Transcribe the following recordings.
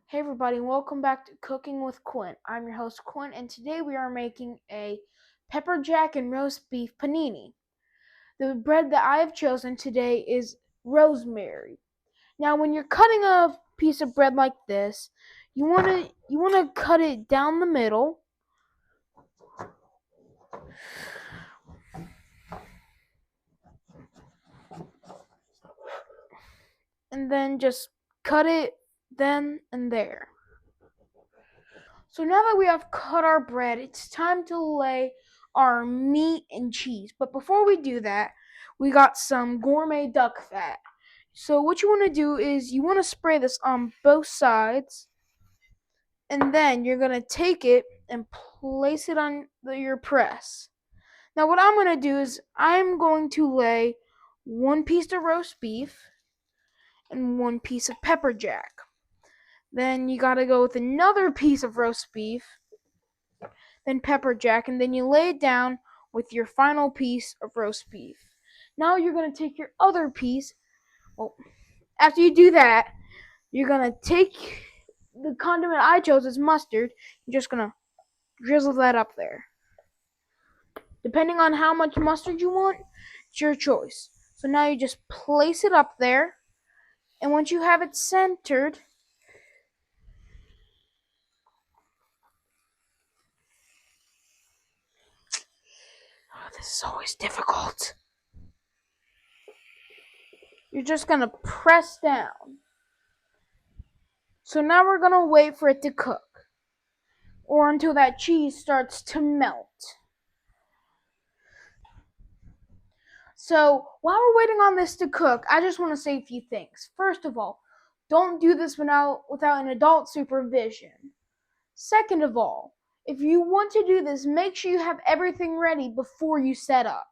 Hey everybody, and welcome back to Cooking with Quinn. I'm your host Quinn, and today we are making a pepper jack and roast beef panini. The bread that I have chosen today is rosemary. Now, when you're cutting a piece of bread like this, you wanna cut it down the middle, and then just cut it then and there. So now that we have cut our bread, it's time to lay our meat and cheese. But before we do that, we got some gourmet duck fat. So what you want to do is you want to spray this on both sides, and then you're going to take it and place it on your press. Now what I'm going to do is I'm going to lay one piece of roast beef and one piece of pepper jack. Then you got to go with another piece of roast beef, then pepper jack, and then you lay it down with your final piece of roast beef. Now you're going to take your other piece. Well, after you do that, you're going to take the condiment I chose is mustard. You're just going to drizzle that up there. Depending on how much mustard you want, it's your choice. So now you just place it up there, and once you have it centered, this is always difficult. You're just going to press down. So now we're going to wait for it to cook, or until that cheese starts to melt. So while we're waiting on this to cook, I just want to say a few things. First of all, don't do this without an adult supervision. Second of all, if you want to do this, make sure you have everything ready before you set up.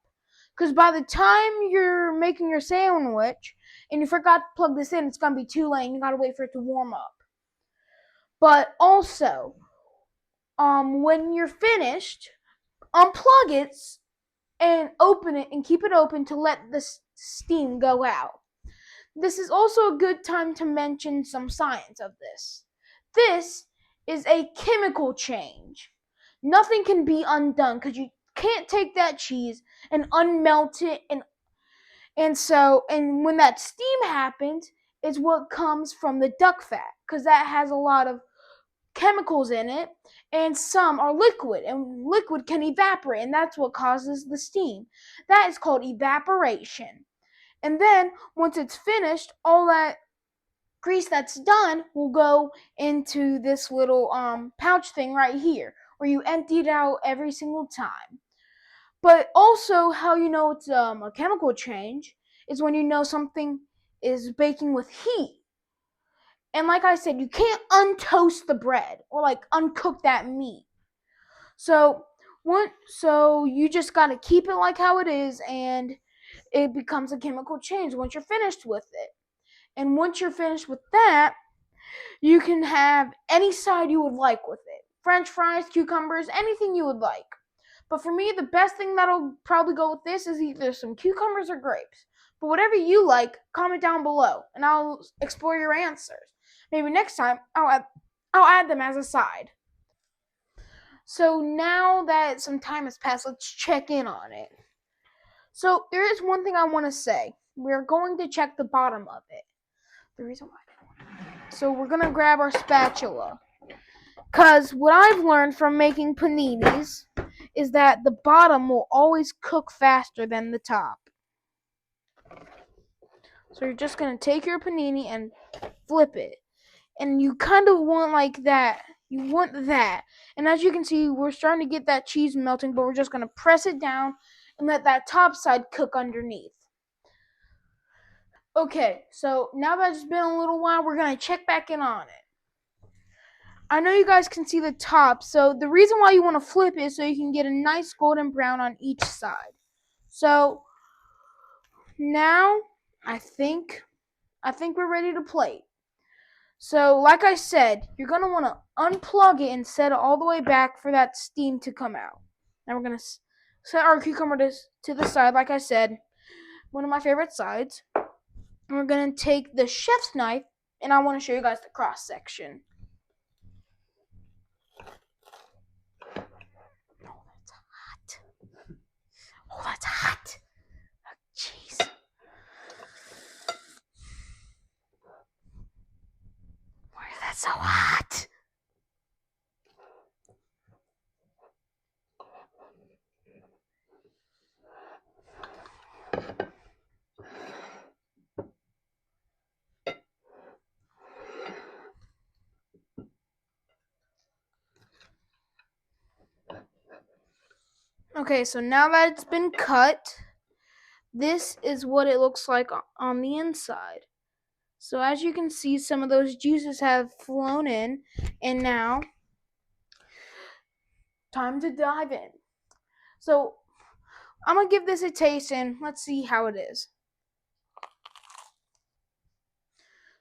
Because by the time you're making your sandwich and you forgot to plug this in, it's going to be too late and you got to wait for it to warm up. But also, when you're finished, unplug it and open it and keep it open to let the steam go out. This is also a good time to mention some science of this. This is a chemical change. Nothing can be undone because you can't take that cheese and unmelt it and when that steam happens, it's what comes from the duck fat because that has a lot of chemicals in it, and some are liquid, and liquid can evaporate, and that's what causes the steam. That is called evaporation. And then once it's finished, all that grease that's done will go into this little pouch thing right here, where you empty it out every single time. But also, how you know it's a chemical change is when you know something is baking with heat. And like I said, you can't untoast the bread or like uncook that meat. So so you just gotta keep it like how it is, and it becomes a chemical change once you're finished with it. And once you're finished with that, you can have any side you would like with it. French fries, cucumbers, anything you would like. But for me, the best thing that'll probably go with this is either some cucumbers or grapes. But whatever you like, comment down below, and I'll explore your answers. Maybe next time I'll add them as a side. So now that some time has passed, let's check in on it. So there is one thing I want to say. We're going to check the bottom of it. The reason why. So we're going to grab our spatula. Because what I've learned from making paninis is that the bottom will always cook faster than the top. So you're just going to take your panini and flip it. And you kind of want like that. You want that. And as you can see, we're starting to get that cheese melting, but we're just going to press it down and let that top side cook underneath. Okay, so now that it's been a little while, we're going to check back in on it. I know you guys can see the top, so the reason why you want to flip it is so you can get a nice golden brown on each side. So now I think we're ready to plate. So like I said, you're going to want to unplug it and set it all the way back for that steam to come out. Now we're going to set our cucumber to the side, like I said, one of my favorite sides. And we're going to take the chef's knife, and I want to show you guys the cross section. Oh, that's hot. Jeez. Why is that so hot? Okay, so now that it's been cut, this is what it looks like on the inside. So as you can see, some of those juices have flown in, and now time to dive in. So I'm gonna give this a taste and let's see how it is.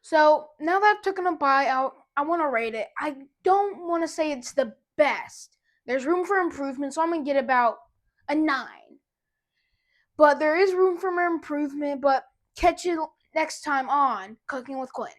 So now that I've taken a bite out, I want to rate it. I don't want to say it's the best. There's room for improvement, so I'm gonna get about a 9. But there is room for improvement. But catch you next time on Cooking with Quinn.